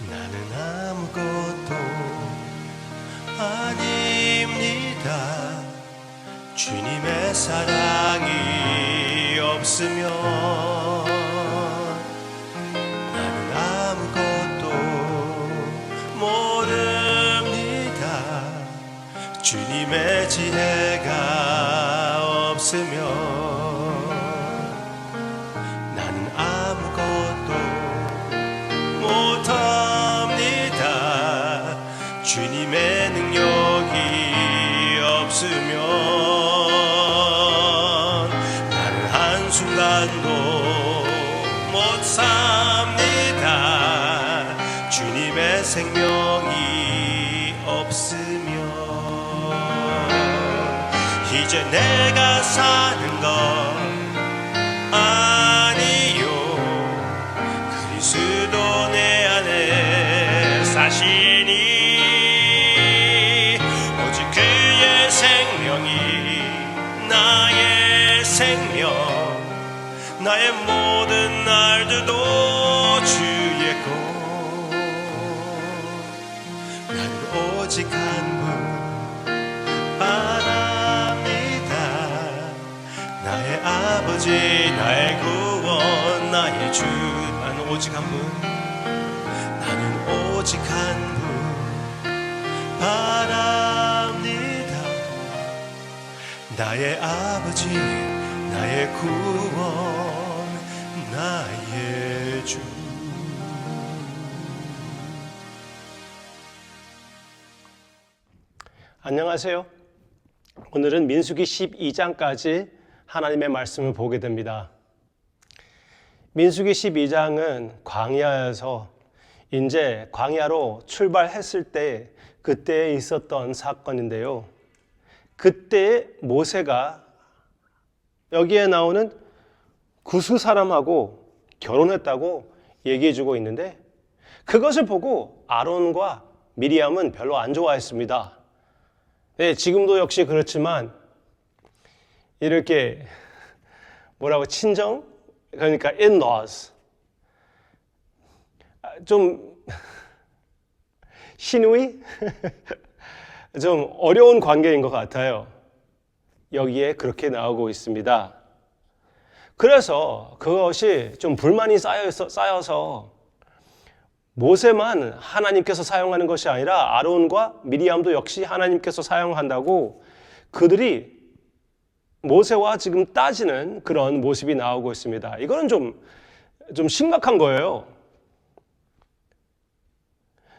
나는 아무것도 아닙니다. 주님의 사랑이 없으면 나는 아무것도 모릅니다. 주님의 지혜가 없으면 나는 아무것도 못합니다. 주님의 능력이 없으면 나는 한순간도 못 삽니다. 주님의 생명이 없으면 이제 내가 사는 것 아니요, 그리스도 내 안에 사시니 오직 그의 생명이 나의 생명, 나의 모든 날들도 주의 것. 나는 오직 한 분 바랍니다. 나의 아버지, 나의 구원, 나의 주. 나는 오직 한 분, 나는 오직 한 분 바랍니다. 나의 아버지, 나의 구원, 나의 주. 안녕하세요. 오늘은 민수기 12장까지 하나님의 말씀을 보게 됩니다. 민수기 12장은 광야에서 이제 광야로 출발했을 때 그때 있었던 사건인데요. 그때 모세가 여기에 나오는 구스 사람하고 결혼했다고 얘기해주고 있는데, 그것을 보고 아론과 미리암은 별로 안 좋아했습니다. 네, 지금도 역시 그렇지만 이렇게 뭐라고 친정? 그러니까 in-laws 좀 시누이? 좀 어려운 관계인 것 같아요. 여기에 그렇게 나오고 있습니다. 그래서 그것이 좀 불만이 쌓여서 모세만 하나님께서 사용하는 것이 아니라 아론과 미리암도 역시 하나님께서 사용한다고 그들이 모세와 지금 따지는 그런 모습이 나오고 있습니다. 이거는 좀 심각한 거예요.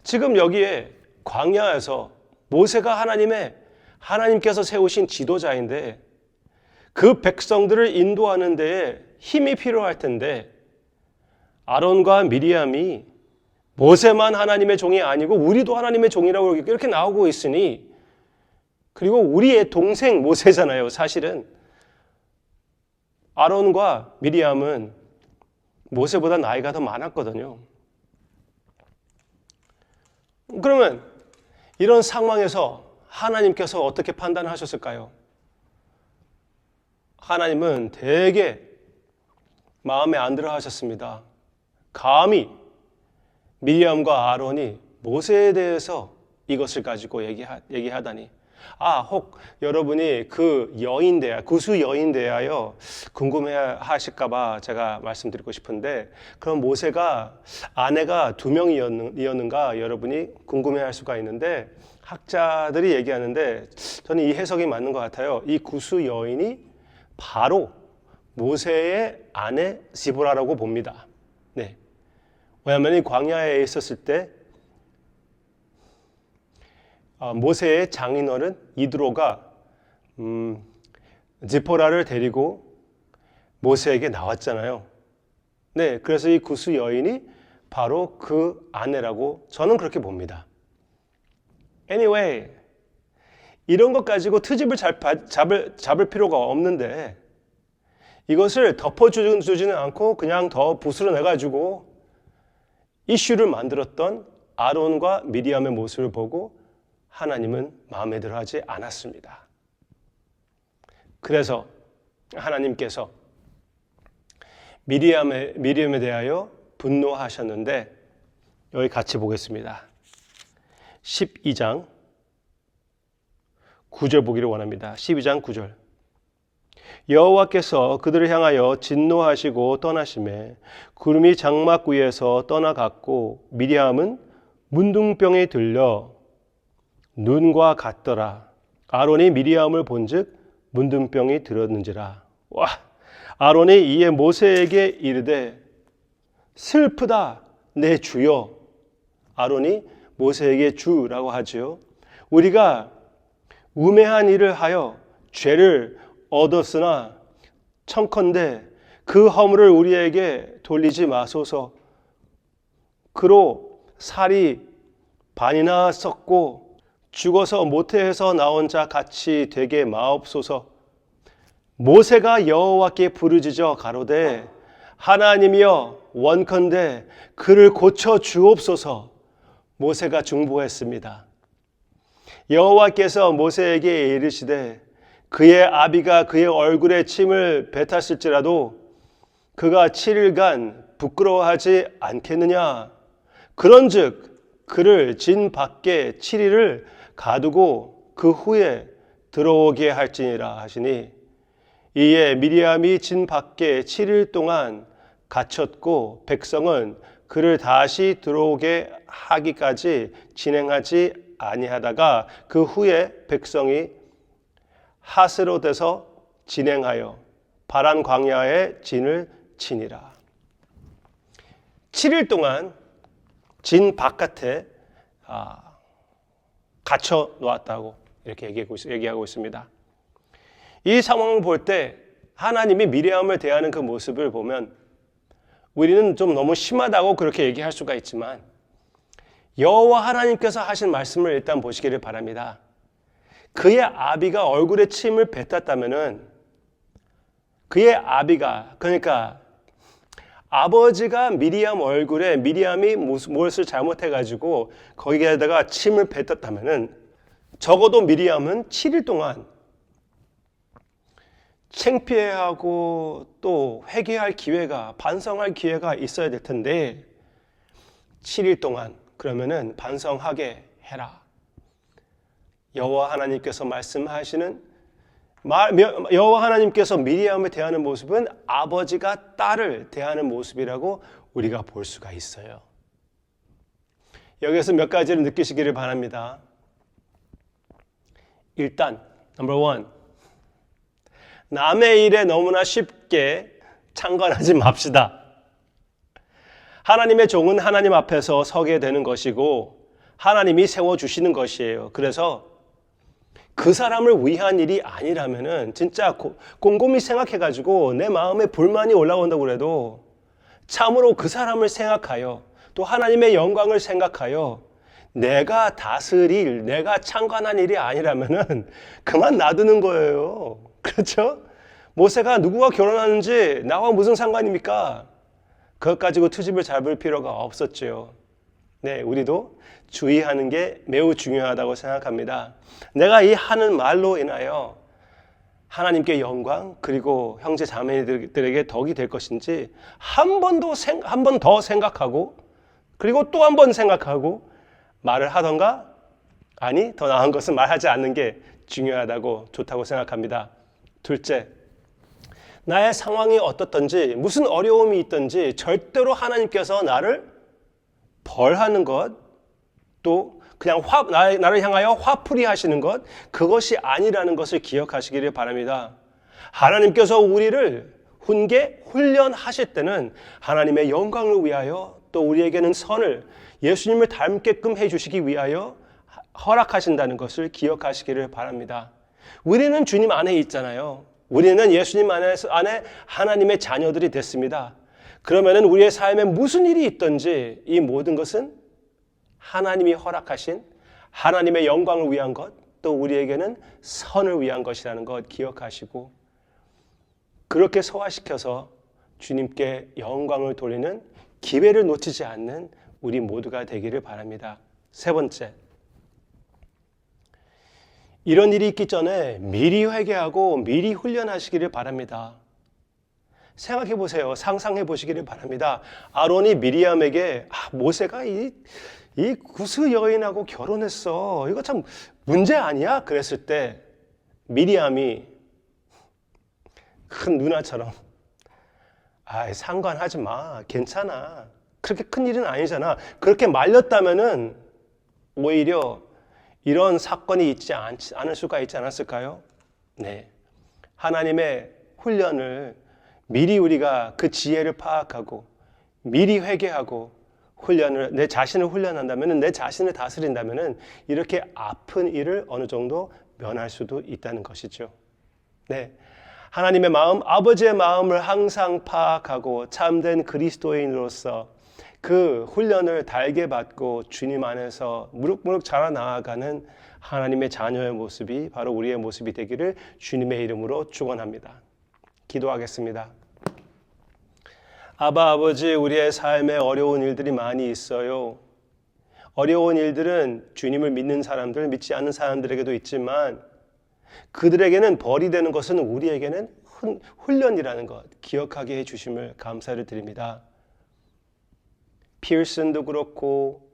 지금 여기에 광야에서 모세가 하나님께서 세우신 지도자인데 그 백성들을 인도하는 데에 힘이 필요할 텐데 아론과 미리암이 모세만 하나님의 종이 아니고 우리도 하나님의 종이라고 이렇게 나오고 있으니, 그리고 우리의 동생 모세잖아요. 사실은 아론과 미리암은 모세보다 나이가 더 많았거든요. 그러면 이런 상황에서 하나님께서 어떻게 판단하셨을까요? 하나님은 되게 마음에 안 들어 하셨습니다. 감히 미리암과 아론이 모세에 대해서 이것을 가지고 얘기하다니. 혹 여러분이 그 구수 여인 대하여 궁금해 하실까봐 제가 말씀드리고 싶은데, 그럼 모세가 아내가 2명이었는가 여러분이 궁금해 할 수가 있는데, 학자들이 얘기하는데 저는 이 해석이 맞는 것 같아요. 이 구수 여인이 바로 모세의 아내 시보라라고 봅니다. 네. 왜냐하면 이 광야에 있었을 때 모세의 장인어른 이드로가 지포라를 데리고 모세에게 나왔잖아요. 네, 그래서 이 구스 여인이 바로 그 아내라고 저는 그렇게 봅니다. Anyway, 이런 것 가지고 트집을 잡을 필요가 없는데 이것을 덮어주지는 않고 그냥 더 부스러내가지고 이슈를 만들었던 아론과 미리암의 모습을 보고 하나님은 마음에 들어하지 않았습니다. 그래서 하나님께서 미리암에 대하여 분노하셨는데 여기 같이 보겠습니다. 12장 9절 보기를 원합니다. 12장 9절. 여호와께서 그들을 향하여 진노하시고 떠나심에 구름이 장막 위에서 떠나갔고 미리암은 문둥병에 들려 눈과 같더라. 아론이 미리암을 본즉 문둥병이 들었는지라. 와, 아론이 이에 모세에게 이르되 슬프다 내 주여. 아론이 모세에게 주라고 하지요. 우리가 우매한 일을 하여 죄를 얻었으나 청컨대 그 허물을 우리에게 돌리지 마소서. 그로 살이 반이나 썩고 죽어서 모태에서 나온 자 같이 되게 마옵소서. 모세가 여호와께 부르짖어 가로되 하나님이여 원컨대 그를 고쳐 주옵소서. 모세가 중보했습니다. 여호와께서 모세에게 이르시되 그의 아비가 그의 얼굴에 침을 뱉었을지라도 그가 7일간 부끄러워하지 않겠느냐. 그런즉 그를 진 밖에 7일을 가두고 그 후에 들어오게 할지니라 하시니 이에 미리암이 진 밖에 7일 동안 갇혔고 백성은 그를 다시 들어오게 하기까지 진행하지 아니하다가 그 후에 백성이 하스롯에서 진행하여 바란 광야에 진을 치니라. 7일 동안 진 바깥에 갇혀 놓았다고 이렇게 얘기하고 있습니다. 이 상황을 볼 때 하나님이 미리암을 대하는 그 모습을 보면 우리는 좀 너무 심하다고 그렇게 얘기할 수가 있지만 여호와 하나님께서 하신 말씀을 일단 보시기를 바랍니다. 그의 아비가 얼굴에 침을 뱉었다면은 그의 아비가, 그러니까 아버지가 미리암 얼굴에 미리암이 무엇을 잘못해가지고 거기에다가 침을 뱉었다면은 적어도 미리암은 7일 동안 창피해하고 또 회개할 기회가, 반성할 기회가 있어야 될 텐데 7일 동안 그러면은 반성하게 해라. 여호와 하나님께서 말씀하시는 여호와 하나님께서 미리암을 대하는 모습은 아버지가 딸을 대하는 모습이라고 우리가 볼 수가 있어요. 여기서 몇 가지를 느끼시기를 바랍니다. 일단 넘버 1, 남의 일에 너무나 쉽게 참관하지 맙시다. 하나님의 종은 하나님 앞에서 서게 되는 것이고 하나님이 세워주시는 것이에요. 그래서 그 사람을 위한 일이 아니라면은 진짜 곰곰이 생각해가지고 내 마음에 불만이 올라온다고 그래도 참으로 그 사람을 생각하여 또 하나님의 영광을 생각하여 내가 다스릴, 내가 참관한 일이 아니라면은 그만 놔두는 거예요. 그렇죠? 모세가 누구와 결혼하는지 나와 무슨 상관입니까? 그것 가지고 트집을 잡을 필요가 없었죠. 네, 우리도 주의하는 게 매우 중요하다고 생각합니다. 내가 이 하는 말로 인하여 하나님께 영광 그리고 형제 자매들에게 덕이 될 것인지 한 번 더 생각하고 그리고 또 한 번 생각하고 말을 하던가 아니 더 나은 것은 말하지 않는 게 중요하다고 좋다고 생각합니다. 둘째, 나의 상황이 어떻든지 무슨 어려움이 있든지 절대로 하나님께서 나를 벌하는 것 또 그냥 나를 향하여 화풀이 하시는 것 그것이 아니라는 것을 기억하시기를 바랍니다. 하나님께서 우리를 훈련하실 때는 하나님의 영광을 위하여 또 우리에게는 선을 예수님을 닮게끔 해주시기 위하여 허락하신다는 것을 기억하시기를 바랍니다. 우리는 주님 안에 있잖아요. 우리는 예수님 안에 하나님의 자녀들이 됐습니다. 그러면은 우리의 삶에 무슨 일이 있든지 이 모든 것은 하나님이 허락하신 하나님의 영광을 위한 것, 또 우리에게는 선을 위한 것이라는 것 기억하시고 그렇게 소화시켜서 주님께 영광을 돌리는 기회를 놓치지 않는 우리 모두가 되기를 바랍니다. 세 번째, 이런 일이 있기 전에 미리 회개하고 미리 훈련하시기를 바랍니다. 생각해 보세요. 상상해 보시기를 바랍니다. 아론이 미리암에게 모세가 이 구스 여인하고 결혼했어. 이거 참 문제 아니야? 그랬을 때 미리암이 큰 누나처럼 상관하지 마. 괜찮아. 그렇게 큰 일은 아니잖아. 그렇게 말렸다면은 오히려 이런 사건이 있지 않을 수가 있지 않았을까요? 네. 하나님의 훈련을 미리 우리가 그 지혜를 파악하고 미리 회개하고 내 자신을 훈련한다면, 내 자신을 다스린다면 이렇게 아픈 일을 어느 정도 면할 수도 있다는 것이죠. 네. 하나님의 마음, 아버지의 마음을 항상 파악하고 참된 그리스도인으로서 그 훈련을 달게 받고 주님 안에서 무럭무럭 자라나아가는 하나님의 자녀의 모습이 바로 우리의 모습이 되기를 주님의 이름으로 축원합니다. 기도하겠습니다. 아버지, 우리의 삶에 어려운 일들이 많이 있어요. 어려운 일들은 주님을 믿는 사람들, 믿지 않는 사람들에게도 있지만 그들에게는 벌이 되는 것은 우리에게는 훈련이라는 것 기억하게 해주심을 감사를 드립니다. 피어슨도 그렇고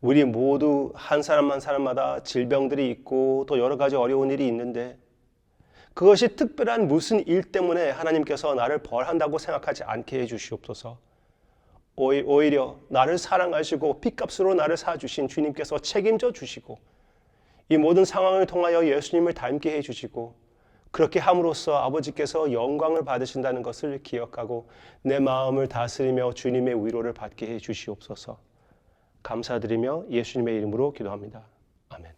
우리 모두 한 사람 한 사람마다 질병들이 있고 또 여러 가지 어려운 일이 있는데 그것이 특별한 무슨 일 때문에 하나님께서 나를 벌한다고 생각하지 않게 해주시옵소서. 오히려 나를 사랑하시고 핏값으로 나를 사주신 주님께서 책임져 주시고 이 모든 상황을 통하여 예수님을 닮게 해주시고 그렇게 함으로써 아버지께서 영광을 받으신다는 것을 기억하고 내 마음을 다스리며 주님의 위로를 받게 해주시옵소서. 감사드리며 예수님의 이름으로 기도합니다. 아멘.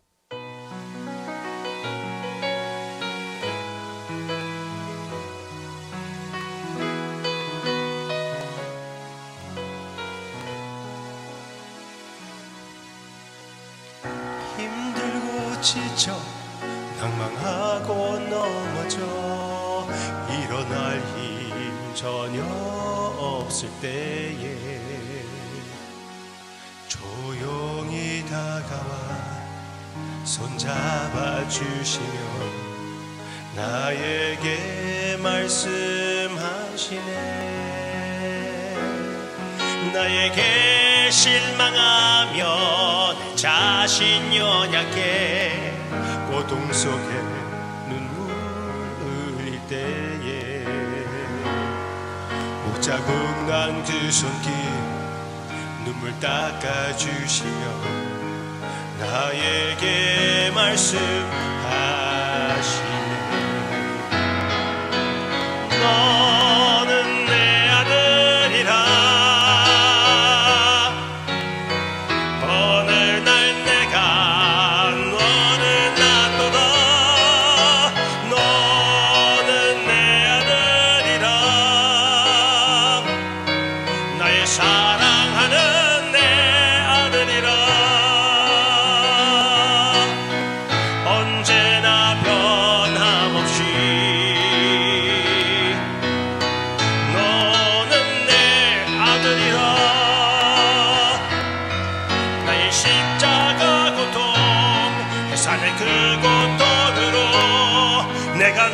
힘들고 지쳐 낭망하고 넘어져 일어날 힘 전혀 없을 때에 조용히 다가와 손잡아 주시며 나에게 말씀하시네. 나에게 실망하며 내 자신 연약해 고통 속에 눈물 흘릴 때에 목자국 난 두 손길 눈물 닦아주시며 나에게 말씀하시네. 너는 내 아들이라 오늘날 내가 너를 낳도다. 너는 내 아들이라 나의 사랑하는 내 아들이라 언제나 변함없이 너는 내 아들이라. 나의 십자가 고통 해산의 그 고통으로 내가